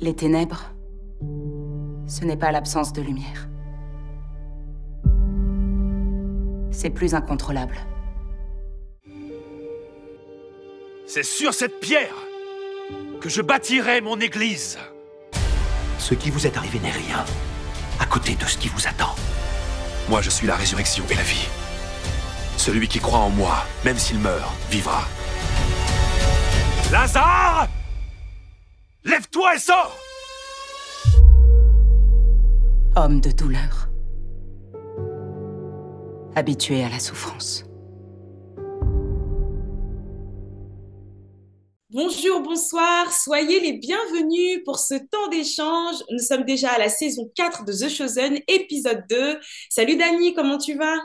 Les ténèbres, ce n'est pas l'absence de lumière. C'est plus incontrôlable. C'est sur cette pierre que je bâtirai mon église. Ce qui vous est arrivé n'est rien à côté de ce qui vous attend. Moi, je suis la résurrection et la vie. Celui qui croit en moi, même s'il meurt, vivra. Lazare! Lève-toi et sors! Homme de douleur. Habitué à la souffrance. Bonjour, bonsoir, soyez les bienvenus pour ce temps d'échange. Nous sommes déjà à la saison 4 de The Chosen, épisode 2. Salut Dani, comment tu vas?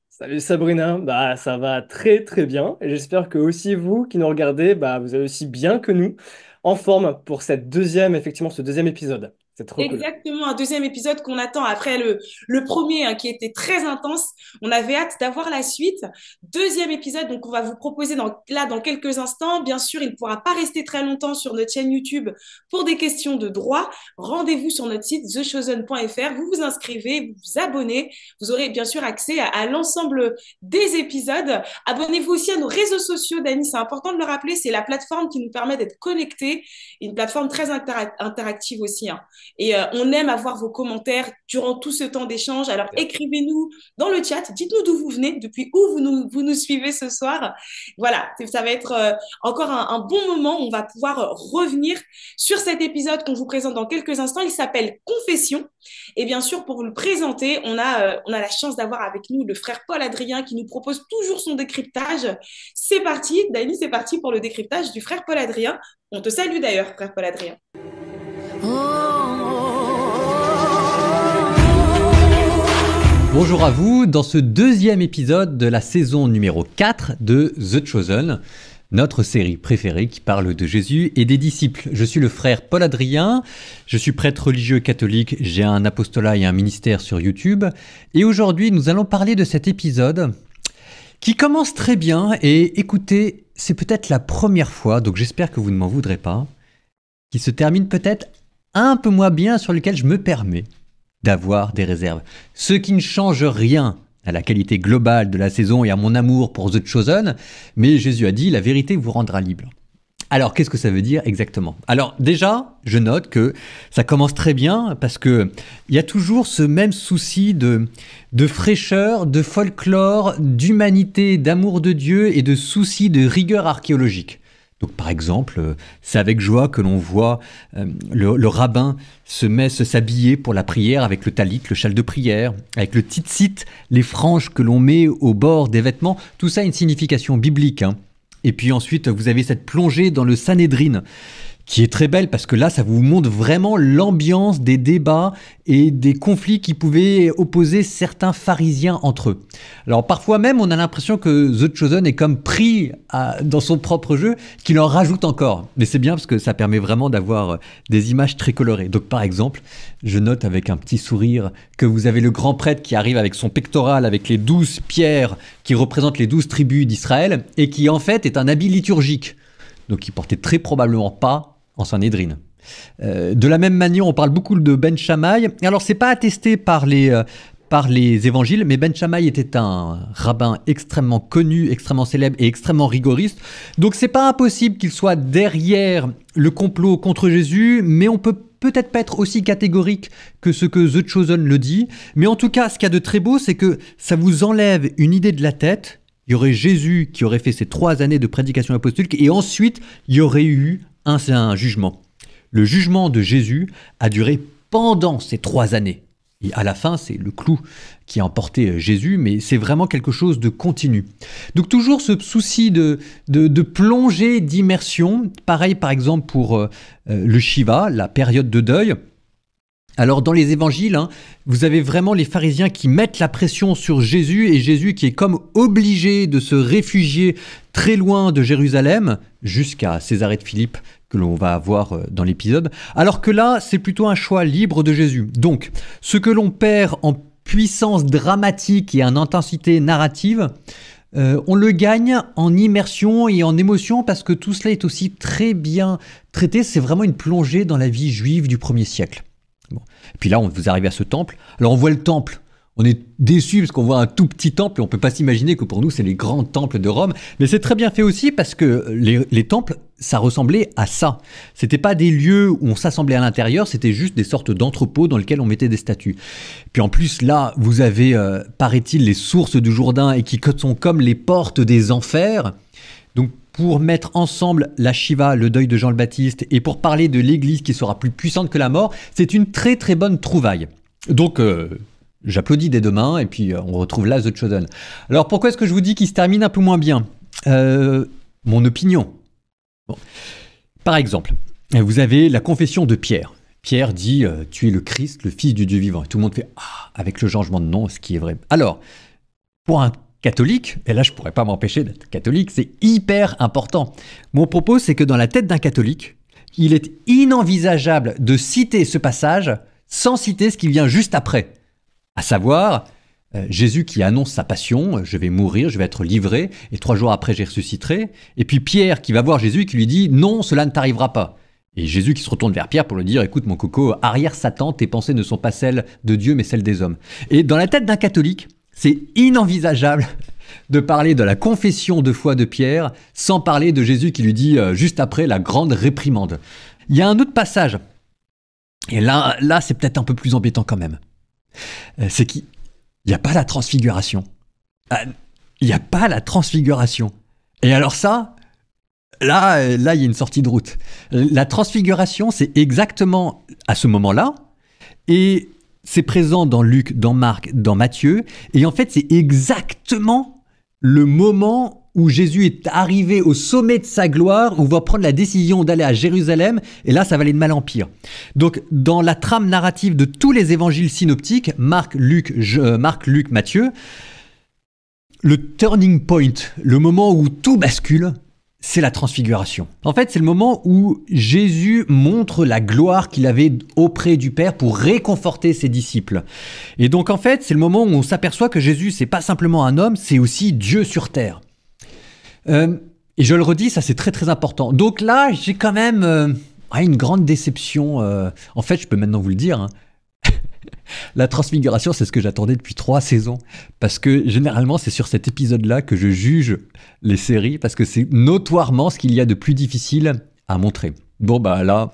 Salut Sabrina, ça va très très bien et j'espère que aussi vous qui nous regardez, vous allez aussi bien que nous, en forme pour ce deuxième épisode. C'est trop cool. Exactement, un deuxième épisode qu'on attend après le premier qui était très intense. On avait hâte d'avoir la suite. Deuxième épisode, donc on va vous proposer dans quelques instants. Bien sûr, il ne pourra pas rester très longtemps sur notre chaîne YouTube pour des questions de droit. Rendez-vous sur notre site thechosen.fr. Vous vous inscrivez, vous vous abonnez. Vous aurez bien sûr accès à l'ensemble des épisodes. Abonnez-vous aussi à nos réseaux sociaux, Dani. C'est important de le rappeler. C'est la plateforme qui nous permet d'être connectés. Une plateforme très interactive aussi. Et on aime avoir vos commentaires durant tout ce temps d'échange. Alors, écrivez-nous dans le chat. Dites-nous d'où vous venez, depuis où vous nous suivez ce soir. Voilà, ça va être encore un bon moment. On va pouvoir revenir sur cet épisode qu'on vous présente dans quelques instants. Il s'appelle Confession. Et bien sûr, pour vous le présenter, on a la chance d'avoir avec nous le frère Paul Adrien qui nous propose toujours son décryptage. C'est parti, Dani, c'est parti pour le décryptage du frère Paul Adrien. On te salue d'ailleurs, frère Paul Adrien. Bonjour à vous, dans ce deuxième épisode de la saison numéro 4 de The Chosen, notre série préférée qui parle de Jésus et des disciples. Je suis le frère Paul Adrien, je suis prêtre religieux catholique, j'ai un apostolat et un ministère sur YouTube. Et aujourd'hui, nous allons parler de cet épisode qui commence très bien. Et écoutez, c'est peut-être la première fois, donc j'espère que vous ne m'en voudrez pas, qui se termine peut-être un peu moins bien, sur lequel je me permets d'avoir des réserves. Ce qui ne change rien à la qualité globale de la saison et à mon amour pour The Chosen, mais Jésus a dit « la vérité vous rendra libre ». Alors, qu'est-ce que ça veut dire exactement? Alors déjà, je note que ça commence très bien parce que il y a toujours ce même souci de fraîcheur, de folklore, d'humanité, d'amour de Dieu et de souci de rigueur archéologique. Donc par exemple, c'est avec joie que l'on voit le rabbin s'habiller pour la prière avec le talit, le châle de prière, avec le tzitzit, les franges que l'on met au bord des vêtements. Tout ça a une signification biblique. Et puis ensuite, vous avez cette plongée dans le Sanhédrin, qui est très belle parce que là, ça vous montre vraiment l'ambiance des débats et des conflits qui pouvaient opposer certains pharisiens entre eux. Alors parfois même, on a l'impression que The Chosen est comme pris dans son propre jeu, qu'il en rajoute encore. Mais c'est bien parce que ça permet vraiment d'avoir des images très colorées. Donc par exemple, je note avec un petit sourire que vous avez le grand prêtre qui arrive avec son pectoral, avec les 12 pierres qui représentent les 12 tribus d'Israël et qui en fait est un habit liturgique. Donc il portait très probablement pas en Sanhédrin. De la même manière, on parle beaucoup de Ben Shammai. Alors, c'est pas attesté par les évangiles, mais Ben Shammai était un rabbin extrêmement connu, extrêmement célèbre et extrêmement rigoriste. Donc, c'est pas impossible qu'il soit derrière le complot contre Jésus, mais on peut peut-être pas être aussi catégorique que ce que The Chosen le dit. Mais en tout cas, ce qu'il y a de très beau, c'est que ça vous enlève une idée de la tête. Il y aurait Jésus qui aurait fait ces 3 années de prédication apostolique et ensuite, il y aurait eu un jugement. Le jugement de Jésus a duré pendant ces 3 années. Et à la fin, c'est le clou qui a emporté Jésus, mais c'est vraiment quelque chose de continu. Donc toujours ce souci de plongée, d'immersion. Pareil par exemple pour le Shiva, la période de deuil. Alors dans les évangiles, vous avez vraiment les pharisiens qui mettent la pression sur Jésus et Jésus qui est comme obligé de se réfugier très loin de Jérusalem jusqu'à Césarée de Philippe que l'on va voir dans l'épisode. Alors que là, c'est plutôt un choix libre de Jésus. Donc, ce que l'on perd en puissance dramatique et en intensité narrative, On le gagne en immersion et en émotion parce que tout cela est aussi très bien traité. C'est vraiment une plongée dans la vie juive du 1er siècle. Bon. Et puis là, vous arrivez à ce temple. Alors on voit le temple. On est déçu parce qu'on voit un tout petit temple et on ne peut pas s'imaginer que pour nous, c'est les grands temples de Rome. Mais c'est très bien fait aussi parce que les temples, ça ressemblait à ça. C'était pas des lieux où on s'assemblait à l'intérieur, c'était juste des sortes d'entrepôts dans lesquels on mettait des statues. Puis en plus, là, vous avez, paraît-il, les sources du Jourdain et qui sont comme les portes des enfers. Donc pour mettre ensemble la Shiva, le deuil de Jean le Baptiste, et pour parler de l'Église qui sera plus puissante que la mort, c'est une très très bonne trouvaille. Donc j'applaudis dès demain et puis on retrouve là The Chosen. Alors pourquoi est-ce que je vous dis qu'il se termine un peu moins bien Mon opinion. Bon. Par exemple, vous avez la confession de Pierre. Pierre dit tu es le Christ, le Fils du Dieu vivant. Et tout le monde fait ah avec le changement de nom, ce qui est vrai. Alors, pour un catholique, et là je pourrais pas m'empêcher d'être catholique, c'est hyper important. Mon propos, c'est que dans la tête d'un catholique, il est inenvisageable de citer ce passage sans citer ce qui vient juste après. À savoir, Jésus qui annonce sa passion, je vais mourir, je vais être livré, et 3 jours après je ressusciterai. Et puis Pierre qui va voir Jésus et qui lui dit « Non, cela ne t'arrivera pas ». Et Jésus qui se retourne vers Pierre pour lui dire « Écoute mon coco, arrière Satan, tes pensées ne sont pas celles de Dieu mais celles des hommes ». Et dans la tête d'un catholique, c'est inenvisageable de parler de la confession de foi de Pierre sans parler de Jésus qui lui dit juste après la grande réprimande. Il y a un autre passage, et là c'est peut-être un peu plus embêtant quand même. C'est qu'il n'y a pas la transfiguration. Il n'y a pas la transfiguration. Et alors ça, là, il y a une sortie de route. La transfiguration, c'est exactement à ce moment-là. Et c'est présent dans Luc, dans Marc, dans Matthieu. Et en fait, c'est exactement le moment où Jésus est arrivé au sommet de sa gloire, où il va prendre la décision d'aller à Jérusalem, et là, ça va aller de mal en pire. Donc, dans la trame narrative de tous les évangiles synoptiques, Marc, Luc, Matthieu, le turning point, le moment où tout bascule, c'est la transfiguration. En fait, c'est le moment où Jésus montre la gloire qu'il avait auprès du Père pour réconforter ses disciples. Et donc, en fait, c'est le moment où on s'aperçoit que Jésus, c'est pas simplement un homme, c'est aussi Dieu sur terre. Et je le redis, ça c'est très très important. Donc là, j'ai quand même une grande déception. En fait, je peux maintenant vous le dire. Hein. La transfiguration, c'est ce que j'attendais depuis 3 saisons. Parce que généralement, c'est sur cet épisode-là que je juge les séries. Parce que c'est notoirement ce qu'il y a de plus difficile à montrer. Bon, bah là,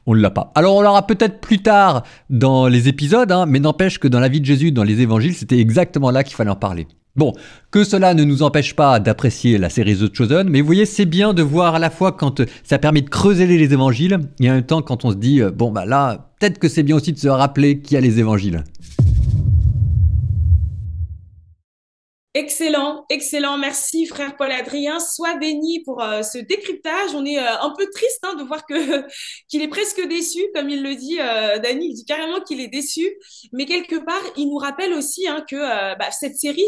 on ne l'a pas. Alors, on l'aura peut-être plus tard dans les épisodes. Hein, mais n'empêche que dans la vie de Jésus, dans les évangiles, c'était exactement là qu'il fallait en parler. Bon, que cela ne nous empêche pas d'apprécier la série The Chosen, mais vous voyez, c'est bien de voir à la fois quand ça permet de creuser les évangiles, et en même temps quand on se dit, bon bah là, peut-être que c'est bien aussi de se rappeler qu'il y a les évangiles. Excellent, excellent. Merci, frère Paul-Adrien. Sois béni pour ce décryptage. On est un peu triste de voir que qu'il est presque déçu, comme il le dit, Dany. Il dit carrément qu'il est déçu. Mais quelque part, il nous rappelle aussi que cette série,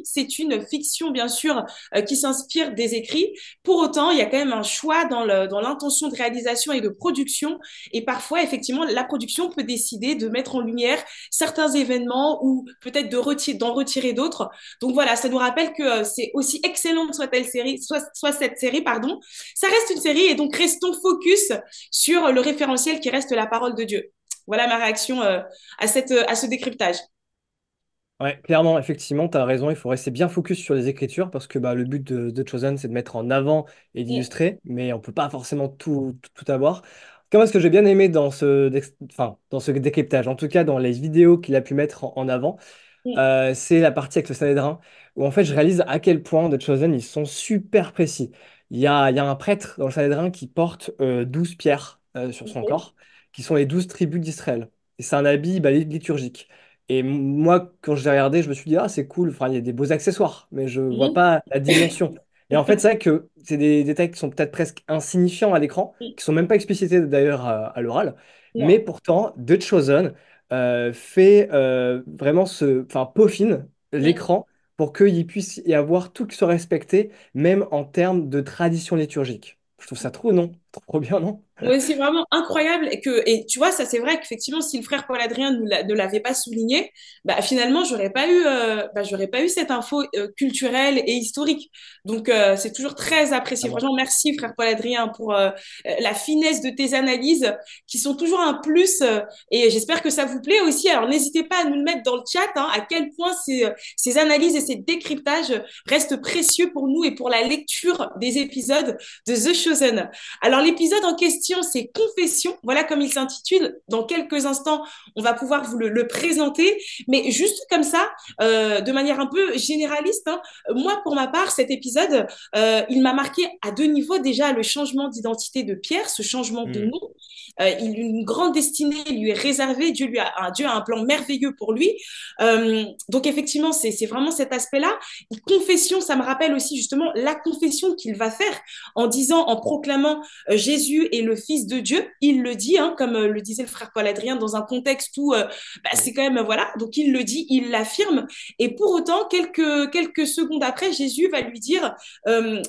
c'est une fiction, bien sûr, qui s'inspire des écrits. Pour autant, il y a quand même un choix dans l'intention de réalisation et de production. Et parfois, effectivement, la production peut décider de mettre en lumière certains événements ou peut-être d'en retirer d'autres. Donc voilà, ça nous rappelle que c'est aussi excellente soit cette série, pardon. Ça reste une série et donc restons focus sur le référentiel qui reste la parole de Dieu. Voilà ma réaction à ce décryptage. Ouais, clairement, effectivement, tu as raison, il faut rester bien focus sur les écritures parce que le but de The Chosen, c'est de mettre en avant et d'illustrer, mais on peut pas forcément tout avoir. Moi, ce que j'ai bien aimé dans dans ce décryptage, en tout cas dans les vidéos qu'il a pu mettre en avant, c'est la partie avec le Sanhédrin, où en fait je réalise à quel point The Chosen, ils sont super précis. Il y a un prêtre dans le Sanhédrin qui porte 12 pierres sur son corps, qui sont les 12 tribus d'Israël. Et c'est un habit liturgique. Et moi, quand je l'ai regardé, je me suis dit, ah, c'est cool, enfin, il y a des beaux accessoires, mais je vois pas la dimension. Et en fait, c'est vrai que c'est des détails qui sont peut-être presque insignifiants à l'écran, qui sont même pas explicités d'ailleurs à l'oral, mais pourtant, The Chosen fait vraiment peaufine l'écran pour qu'il puisse y avoir tout qui soit respecté, même en termes de tradition liturgique. Je trouve ça trop, non? trop bien, non? Oui, c'est vraiment incroyable et tu vois, ça c'est vrai qu'effectivement, si le frère Paul Adrien ne l'avait pas souligné, bah, finalement, j'aurais pas eu cette info culturelle et historique. Donc, c'est toujours très apprécié. Vraiment. Franchement, merci frère Paul Adrien pour la finesse de tes analyses qui sont toujours un plus et j'espère que ça vous plaît aussi. Alors, n'hésitez pas à nous le mettre dans le chat, hein, à quel point ces analyses et ces décryptages restent précieux pour nous et pour la lecture des épisodes de The Chosen. Alors, l'épisode en question, c'est Confession. Voilà comme il s'intitule. Dans quelques instants, on va pouvoir vous le présenter. Mais juste comme ça, de manière un peu généraliste, hein, moi, pour ma part, cet épisode, il m'a marqué à deux niveaux. Déjà, le changement d'identité de Pierre, ce changement de Hmm. nom. Une grande destinée lui est réservée. Dieu a un plan merveilleux pour lui. Donc, effectivement, c'est vraiment cet aspect-là. Confession, ça me rappelle aussi justement la confession qu'il va faire en disant, en proclamant Jésus est le Fils de Dieu. Il le dit, hein, comme le disait le frère Paul Adrien, dans un contexte où bah, c'est quand même, voilà, donc il le dit, il l'affirme. Et pour autant, quelques secondes après, Jésus va lui dire,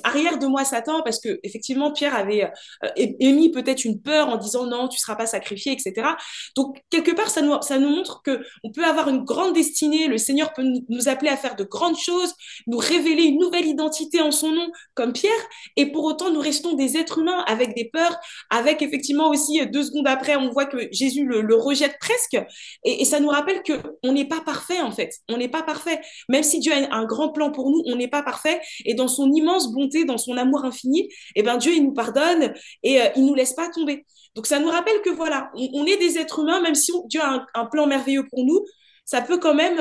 arrière de moi Satan, parce que effectivement, Pierre avait émis peut-être une peur en disant non, tu ne seras pas sacrifié, etc. Donc, quelque part, ça nous montre qu'on peut avoir une grande destinée, le Seigneur peut nous appeler à faire de grandes choses, nous révéler une nouvelle identité en son nom, comme Pierre, et pour autant, nous restons des êtres humains avec des peurs, avec effectivement aussi 2 secondes après, on voit que Jésus le rejette presque. Et ça nous rappelle qu'on n'est pas parfait en fait. On n'est pas parfait. Même si Dieu a un grand plan pour nous, on n'est pas parfait. Et dans son immense bonté, dans son amour infini, eh ben Dieu, il nous pardonne et il nous laisse pas tomber. Donc ça nous rappelle que voilà, on est des êtres humains, même si Dieu a un plan merveilleux pour nous, ça peut quand même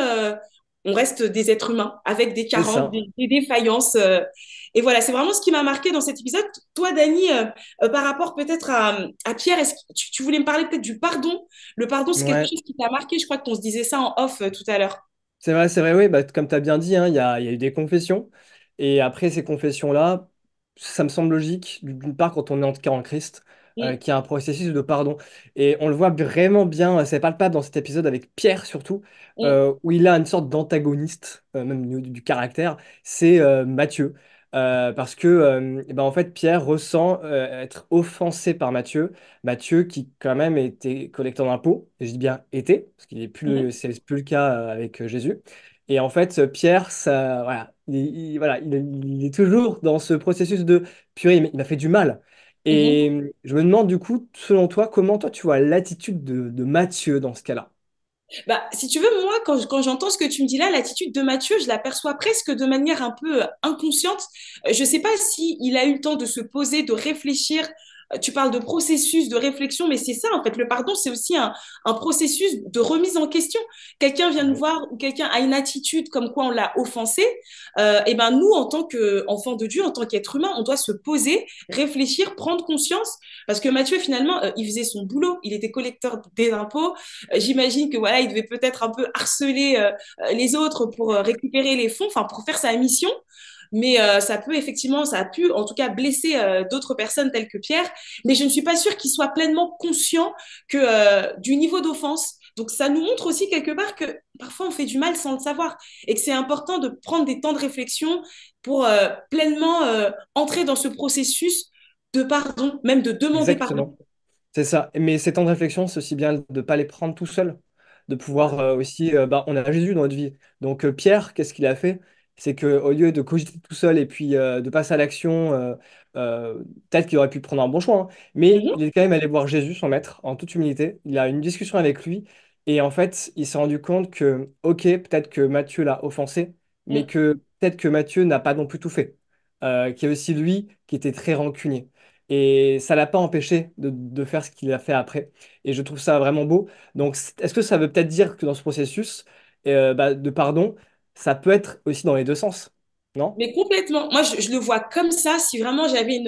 on reste des êtres humains avec des C'est carences, ça. des défaillances. Et voilà, c'est vraiment ce qui m'a marqué dans cet épisode. Toi, Dani, par rapport peut-être à Pierre, est-ce que tu voulais me parler peut-être du pardon? Le pardon, c'est quelque Ouais. chose qui t'a marqué. Je crois qu'on se disait ça en off tout à l'heure. C'est vrai, oui, bah, comme tu as bien dit, hein, il y a eu des confessions. Et après ces confessions-là, ça me semble logique, d'une part, quand on est en tout cas en Christ, Mm, qu'il y a un processus de pardon. Et on le voit vraiment bien, c'est palpable dans cet épisode avec Pierre surtout, mm, où il a une sorte d'antagoniste, même au niveau du caractère, c'est Matthieu. Parce que eh ben, en fait, Pierre ressent être offensé par Matthieu. Matthieu qui quand même était collecteur d'impôts, et je dis bien était, parce qu'il est plus, mhm, c'est plus le cas avec Jésus. Et en fait, Pierre, ça, voilà, voilà, il est toujours dans ce processus de purée, il m'a fait du mal. mhm. Et je me demande du coup, selon toi, comment toi tu vois l'attitude de Matthieu dans ce cas-là? Bah, si tu veux, moi, quand j'entends ce que tu me dis là, l'attitude de Mathieu, je l'aperçois presque de manière un peu inconsciente. Je ne sais pas si il a eu le temps de se poser, de réfléchir. Tu parles de processus de réflexion, mais c'est ça, en fait. Le pardon, c'est aussi un processus de remise en question. Quelqu'un vient nous Ouais. voir ou quelqu'un a une attitude comme quoi on l'a offensé. Et ben nous, en tant qu'enfant de Dieu, en tant qu'être humain, on doit se poser, réfléchir, prendre conscience. Parce que Mathieu, finalement, il faisait son boulot. Il était collecteur des impôts. J'imagine que voilà, il devait peut-être un peu harceler les autres pour récupérer les fonds, enfin pour faire sa mission. Mais ça peut effectivement, ça a pu en tout cas blesser d'autres personnes telles que Pierre. Mais je ne suis pas sûre qu'il soit pleinement conscient que du niveau d'offense. Donc ça nous montre aussi quelque part que parfois on fait du mal sans le savoir et que c'est important de prendre des temps de réflexion pour pleinement entrer dans ce processus de pardon, même de demander pardon. Exactement. C'est ça. Mais ces temps de réflexion, c'est aussi bien de ne pas les prendre tout seul, de pouvoir aussi. Bah, on a Jésus dans notre vie. Donc Pierre, qu'est-ce qu'il a fait? C'est qu'au lieu de cogiter tout seul et puis de passer à l'action, peut-être qu'il aurait pu prendre un bon choix, hein, mais Mhm, il est quand même allé voir Jésus, son maître, en toute humilité. Il a eu une discussion avec lui et en fait, il s'est rendu compte que, ok, peut-être que Matthieu l'a offensé, mais mhm. que peut-être que Matthieu n'a pas non plus tout fait. Qu'il y a aussi lui qui était très rancunier. Et ça l'a pas empêché de faire ce qu'il a fait après. Et je trouve ça vraiment beau. Donc, est-ce que ça veut peut-être dire que dans ce processus bah, de pardon, ça peut être aussi dans les deux sens, non? Mais complètement. Moi, je le vois comme ça. Si vraiment j'avais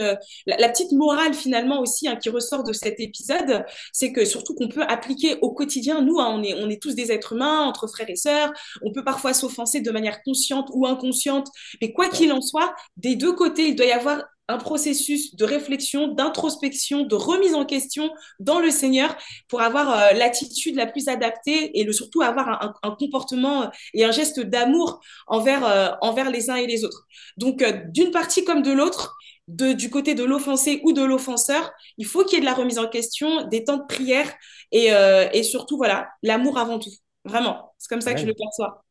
la petite morale finalement aussi hein, qui ressort de cet épisode, c'est que surtout qu'on peut appliquer au quotidien. Nous, hein, on est tous des êtres humains, entre frères et sœurs. On peut parfois s'offenser de manière consciente ou inconsciente. Mais quoi Ouais. qu'il en soit, des deux côtés, il doit y avoir un processus de réflexion, d'introspection, de remise en question dans le Seigneur pour avoir l'attitude la plus adaptée et surtout avoir un comportement et un geste d'amour envers les uns et les autres. Donc, d'une partie comme de l'autre, du côté de l'offensé ou de l'offenseur, il faut qu'il y ait de la remise en question, des temps de prière et surtout, voilà, l'amour avant tout. Vraiment, c'est comme ça que je le Amen. perçois.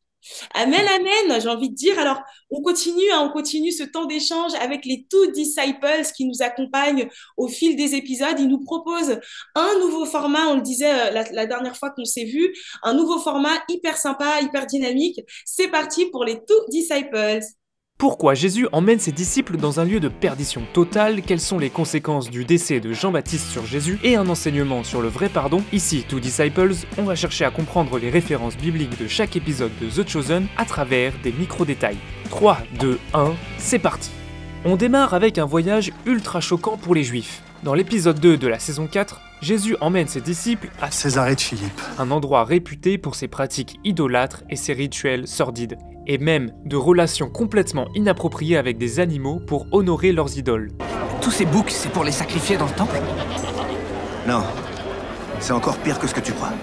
Amen, amen, j'ai envie de dire. Alors, on continue ce temps d'échange avec les Two Disciples qui nous accompagnent au fil des épisodes. Ils nous proposent un nouveau format, on le disait la dernière fois qu'on s'est vu, un nouveau format hyper sympa, hyper dynamique. C'est parti pour les Two Disciples. Pourquoi Jésus emmène ses disciples dans un lieu de perdition totale? Quelles sont les conséquences du décès de Jean-Baptiste sur Jésus? Et un enseignement sur le vrai pardon? Ici, Two Disciples, on va chercher à comprendre les références bibliques de chaque épisode de The Chosen à travers des micro-détails. 3, 2, 1, c'est parti! On démarre avec un voyage ultra choquant pour les Juifs. Dans l'épisode 2 de la saison 4, Jésus emmène ses disciples à Césarée de Philippe. un endroit réputé pour ses pratiques idolâtres et ses rituels sordides, et même de relations complètement inappropriées avec des animaux pour honorer leurs idoles. Tous ces boucs, c'est pour les sacrifier dans le temple? Non, c'est encore pire que ce que tu crois.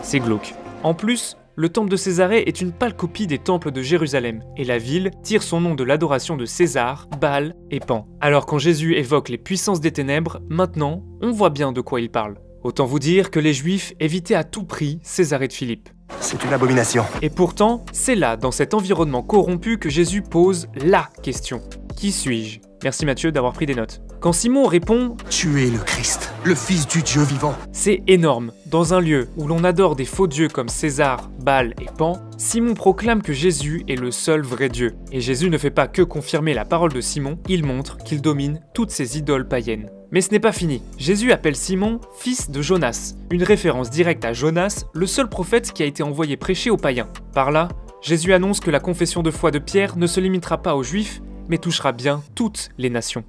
C'est glauque. En plus, le temple de Césarée est une pâle copie des temples de Jérusalem, et la ville tire son nom de l'adoration de César, Baal et Pan. Alors quand Jésus évoque les puissances des ténèbres, maintenant, on voit bien de quoi il parle. Autant vous dire que les Juifs évitaient à tout prix Césarée de Philippe. C'est une abomination. Et pourtant, c'est là, dans cet environnement corrompu, que Jésus pose LA question. Qui suis-je? Merci Mathieu d'avoir pris des notes. Quand Simon répond « Tu es le Christ, le Fils du Dieu vivant. » c'est énorme. Dans un lieu où l'on adore des faux dieux comme César, Baal et Pan, Simon proclame que Jésus est le seul vrai Dieu. Et Jésus ne fait pas que confirmer la parole de Simon, il montre qu'il domine toutes ces idoles païennes. Mais ce n'est pas fini. Jésus appelle Simon fils de Jonas, une référence directe à Jonas, le seul prophète qui a été envoyé prêcher aux païens. Par là, Jésus annonce que la confession de foi de Pierre ne se limitera pas aux Juifs, mais touchera bien toutes les nations.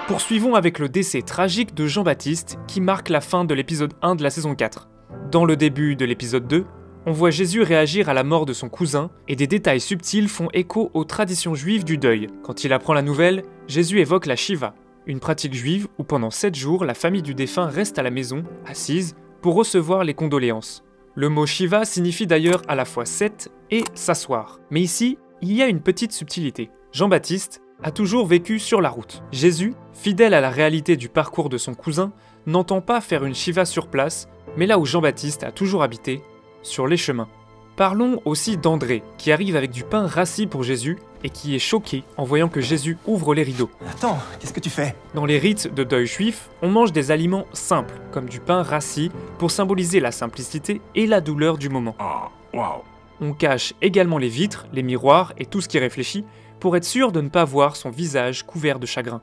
Poursuivons avec le décès tragique de Jean-Baptiste qui marque la fin de l'épisode 1 de la saison 4. Dans le début de l'épisode 2, on voit Jésus réagir à la mort de son cousin et des détails subtils font écho aux traditions juives du deuil. Quand il apprend la nouvelle, Jésus évoque la Shiva, une pratique juive où pendant 7 jours la famille du défunt reste à la maison, assise, pour recevoir les condoléances. Le mot Shiva signifie d'ailleurs à la fois 7 et s'asseoir. Mais ici, il y a une petite subtilité. Jean-Baptiste a toujours vécu sur la route. Jésus, fidèle à la réalité du parcours de son cousin, n'entend pas faire une Shiva sur place, mais là où Jean-Baptiste a toujours habité, sur les chemins. Parlons aussi d'André, qui arrive avec du pain rassis pour Jésus et qui est choqué en voyant que Jésus ouvre les rideaux. Attends, qu'est-ce que tu fais? Dans les rites de deuil juif, on mange des aliments simples, comme du pain rassis, pour symboliser la simplicité et la douleur du moment. Oh, waouh. On cache également les vitres, les miroirs et tout ce qui réfléchit, pour être sûr de ne pas voir son visage couvert de chagrin.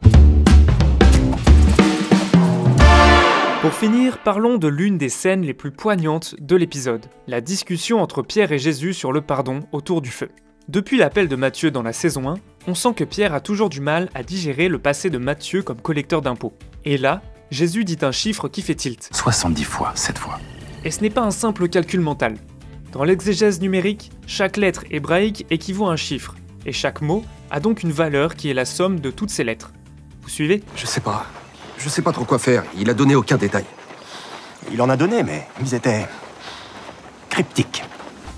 Pour finir, parlons de l'une des scènes les plus poignantes de l'épisode, la discussion entre Pierre et Jésus sur le pardon autour du feu. Depuis l'appel de Matthieu dans la saison 1, on sent que Pierre a toujours du mal à digérer le passé de Matthieu comme collecteur d'impôts. Et là, Jésus dit un chiffre qui fait tilt. 70 fois, 7 fois. Et ce n'est pas un simple calcul mental. Dans l'exégèse numérique, chaque lettre hébraïque équivaut à un chiffre, et chaque mot a donc une valeur qui est la somme de toutes ces lettres. Vous suivez? Je sais pas trop quoi faire. Il a donné aucun détail. Il en a donné, mais ils étaient cryptiques.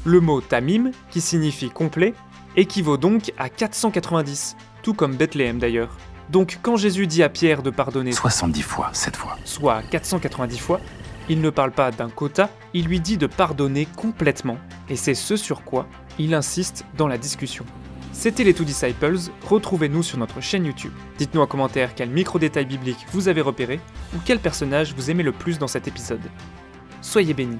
Le mot tamim, qui signifie complet, équivaut donc à 490, tout comme Bethléem d'ailleurs. Donc quand Jésus dit à Pierre de pardonner 70 fois, 7 fois. soit 490 fois, il ne parle pas d'un quota, il lui dit de pardonner complètement, et c'est ce sur quoi il insiste dans la discussion. C'était les Two Disciples, retrouvez-nous sur notre chaîne YouTube. Dites-nous en commentaire quel micro-détail biblique vous avez repéré, ou quel personnage vous aimez le plus dans cet épisode. Soyez bénis.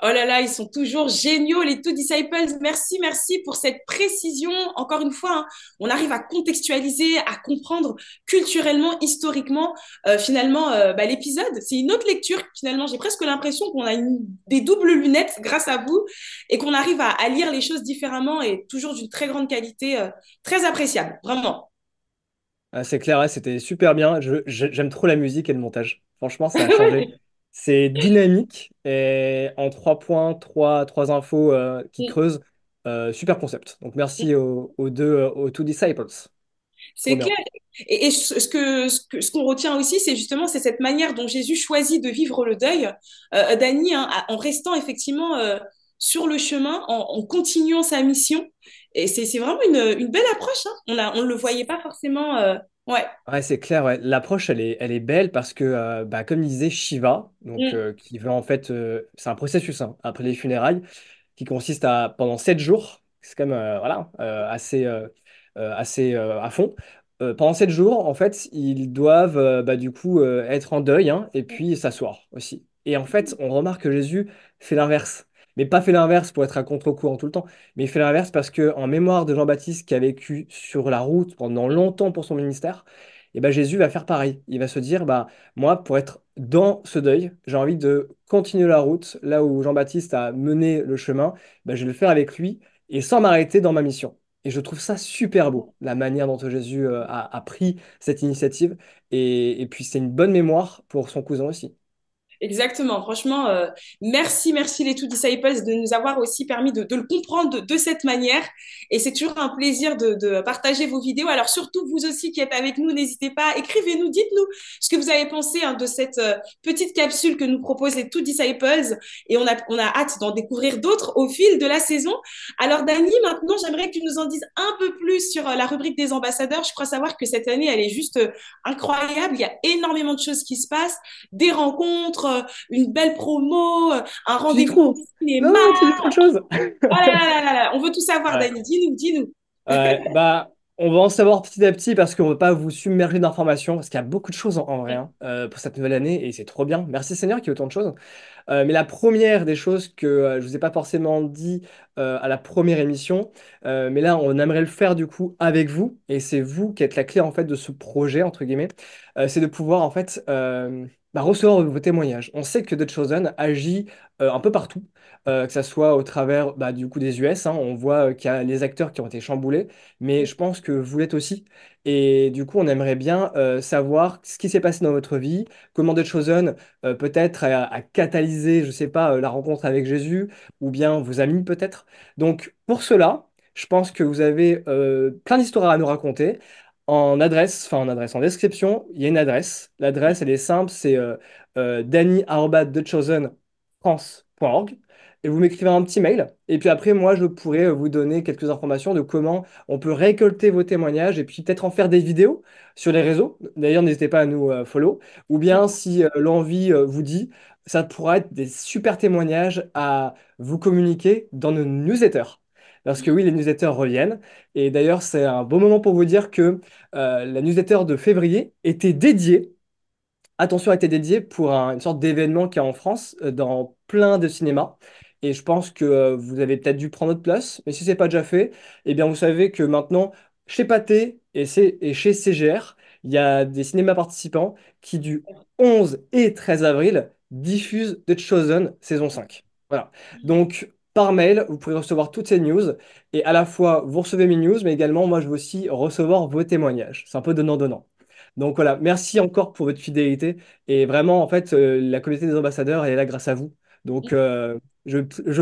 Oh là là, ils sont toujours géniaux, les Two Disciples. Merci, merci pour cette précision. Encore une fois, hein, on arrive à contextualiser, à comprendre culturellement, historiquement, finalement, l'épisode. C'est une autre lecture, finalement. J'ai presque l'impression qu'on a des doubles lunettes grâce à vous et qu'on arrive à lire les choses différemment et toujours d'une très grande qualité, très appréciable, vraiment. Ah, c'est clair, ouais, c'était super bien. J'aime trop la musique et le montage. Franchement, ça a changé. C'est dynamique et en 3 points, trois infos qui Mm. creusent. Super concept. Donc merci aux two disciples. Trop C'est bien. clair. Et ce qu'on retient aussi, c'est justement c'est cette manière dont Jésus choisit de vivre le deuil, Dany, hein, en restant effectivement sur le chemin, en continuant sa mission. Et c'est vraiment une belle approche. Hein. On ne le voyait pas forcément. Ouais. Ouais, c'est clair, ouais. L'approche, elle est belle parce que, bah, comme il disait Shiva, donc, Mm. qui veut en fait, c'est un processus hein, après les funérailles, qui consiste à, pendant 7 jours, c'est quand même voilà, assez à fond. Pendant 7 jours, en fait, ils doivent bah, du coup être en deuil hein, et puis s'asseoir aussi. Et en fait, on remarque que Jésus fait l'inverse. Mais pas fait l'inverse pour être à contre-courant tout le temps, mais il fait l'inverse parce que en mémoire de Jean-Baptiste qui a vécu sur la route pendant longtemps pour son ministère, et ben Jésus va faire pareil. Il va se dire, bah, moi, pour être dans ce deuil, j'ai envie de continuer la route là où Jean-Baptiste a mené le chemin, ben, je vais le faire avec lui et sans m'arrêter dans ma mission. Et je trouve ça super beau, la manière dont Jésus a pris cette initiative. Et puis, c'est une bonne mémoire pour son cousin aussi. Exactement. Franchement, merci les Two Disciples de nous avoir aussi permis de le comprendre de cette manière. Et c'est toujours un plaisir de partager vos vidéos. Alors surtout vous aussi qui êtes avec nous, n'hésitez pas, écrivez-nous, dites-nous ce que vous avez pensé hein, de cette petite capsule que nous proposent les Two Disciples. Et on a hâte d'en découvrir d'autres au fil de la saison. Alors Dany, maintenant j'aimerais que tu nous en dises un peu plus sur la rubrique des ambassadeurs. Je crois savoir que cette année, elle est juste incroyable. Il y a énormément de choses qui se passent, des rencontres une belle promo, un Tu dis rendez-vous au trop. cinéma. Non, tu dis trop de choses. Oh là là là là, on veut tout savoir, Ouais. Dany. Dis-nous, dis-nous. Ouais, bah, on va en savoir petit à petit parce qu'on ne veut pas vous submerger d'informations, parce qu'il y a beaucoup de choses en vrai hein, pour cette nouvelle année et c'est trop bien. Merci Seigneur qu'il y ait autant de choses. Mais la première des choses que je ne vous ai pas forcément dit à la première émission, mais là on aimerait le faire du coup avec vous, et c'est vous qui êtes la clé en fait de ce projet, entre guillemets, c'est de pouvoir en fait bah, recevoir vos témoignages. On sait que The Chosen agit un peu partout, que ça soit au travers bah, du coup des US, hein, on voit qu'il y a les acteurs qui ont été chamboulés, mais je pense que vous l'êtes aussi. Et du coup, on aimerait bien savoir ce qui s'est passé dans votre vie, comment The Chosen peut-être à catalyser, je sais pas, la rencontre avec Jésus, ou bien vos amis peut-être. Donc pour cela, je pense que vous avez plein d'histoires à nous raconter. En description, il y a une adresse. L'adresse, elle est simple, c'est dany@thechosenfrance.org. Et vous m'écrivez un petit mail. Et puis après, moi, je pourrais vous donner quelques informations de comment on peut récolter vos témoignages et puis peut-être en faire des vidéos sur les réseaux. D'ailleurs, n'hésitez pas à nous follow. Ou bien, si l'envie vous dit, ça pourra être des super témoignages à vous communiquer dans nos newsletters. Parce que oui, les newsletters reviennent. Et d'ailleurs, c'est un bon moment pour vous dire que la newsletter de février était dédiée, attention, était dédiée pour une sorte d'événement qui est en France, dans plein de cinémas. Et je pense que vous avez peut-être dû prendre votre place. Mais si ce n'est pas déjà fait, eh bien, vous savez que maintenant, chez Pathé et chez CGR, il y a des cinémas participants qui, du 11 et 13 avril, diffusent The Chosen saison 5. Voilà. Donc, par mail, vous pourrez recevoir toutes ces news. Et à la fois, vous recevez mes news, mais également, moi, je veux aussi recevoir vos témoignages. C'est un peu donnant-donnant. Donc voilà, merci encore pour votre fidélité. Et vraiment, en fait, la communauté des ambassadeurs, elle est là grâce à vous. Donc, je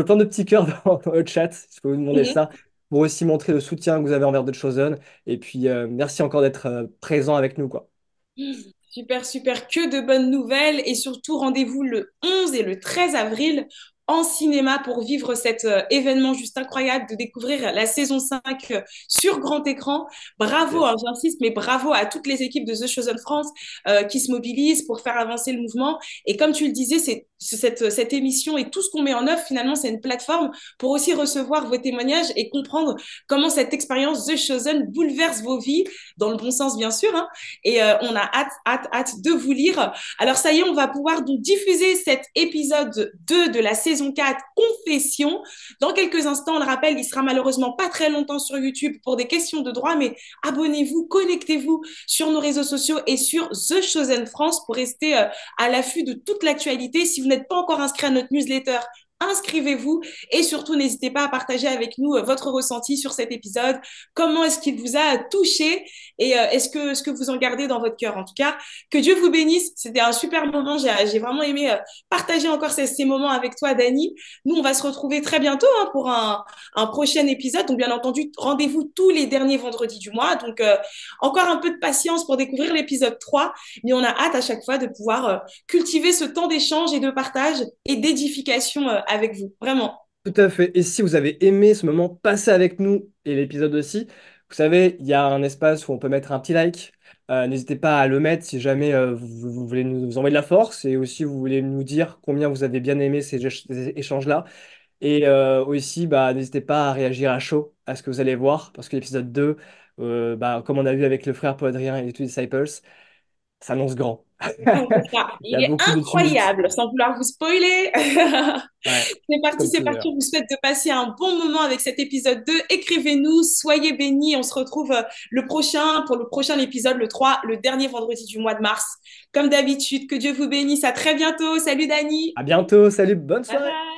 plein de petits cœurs dans le chat, si je peux vous demander Mhm. ça, pour aussi montrer le soutien que vous avez envers The Chosen. Et puis, merci encore d'être présent avec nous, quoi. Super, super, que de bonnes nouvelles et surtout rendez-vous le 11 et le 13 avril en cinéma pour vivre cet événement juste incroyable de découvrir la saison 5 sur grand écran. Bravo, hein, Yes. j'insiste, mais bravo à toutes les équipes de The Chosen France qui se mobilisent pour faire avancer le mouvement. Et comme tu le disais, cette émission et tout ce qu'on met en œuvre, finalement, c'est une plateforme pour aussi recevoir vos témoignages et comprendre comment cette expérience The Chosen bouleverse vos vies, dans le bon sens, bien sûr, hein. Et on a hâte de vous lire. Alors ça y est, on va pouvoir donc diffuser cet épisode 2 de la saison 4, Confession. Dans quelques instants, on le rappelle, il sera malheureusement pas très longtemps sur YouTube pour des questions de droit, mais abonnez-vous, connectez-vous sur nos réseaux sociaux et sur The Chosen France pour rester à l'affût de toute l'actualité. Si vous n'êtes pas encore inscrit à notre newsletter, inscrivez-vous et surtout n'hésitez pas à partager avec nous votre ressenti sur cet épisode, comment est-ce qu'il vous a touché et est-ce que vous en gardez dans votre cœur. En tout cas, que Dieu vous bénisse, c'était un super moment, j'ai vraiment aimé partager encore ces moments avec toi, Dani. Nous, on va se retrouver très bientôt pour un prochain épisode, donc bien entendu, rendez-vous tous les derniers vendredis du mois, donc encore un peu de patience pour découvrir l'épisode 3, mais on a hâte à chaque fois de pouvoir cultiver ce temps d'échange et de partage et d'édification avec vous, vraiment. Tout à fait. Et si vous avez aimé ce moment passé avec nous et l'épisode aussi, vous savez, il y a un espace où on peut mettre un petit like. N'hésitez pas à le mettre si jamais vous voulez nous envoyer de la force et aussi vous voulez nous dire combien vous avez bien aimé ces échanges-là. Et aussi, bah, n'hésitez pas à réagir à chaud à ce que vous allez voir parce que l'épisode 2, bah, comme on a vu avec le frère Paul Adrien et les Two Disciples, ça annonce grand. Donc, c'est ça. Il y a Il est beaucoup de tumulte. incroyable, sans vouloir vous spoiler. Ouais, C'est comme c'est tout parti. d'ailleurs. On vous souhaite de passer un bon moment avec cet épisode 2. Écrivez-nous, soyez bénis. On se retrouve pour le prochain épisode, le 3, le dernier vendredi du mois de mars. Comme d'habitude, que Dieu vous bénisse. À très bientôt. Salut Dani. À bientôt, salut, bonne Bye soirée. bye.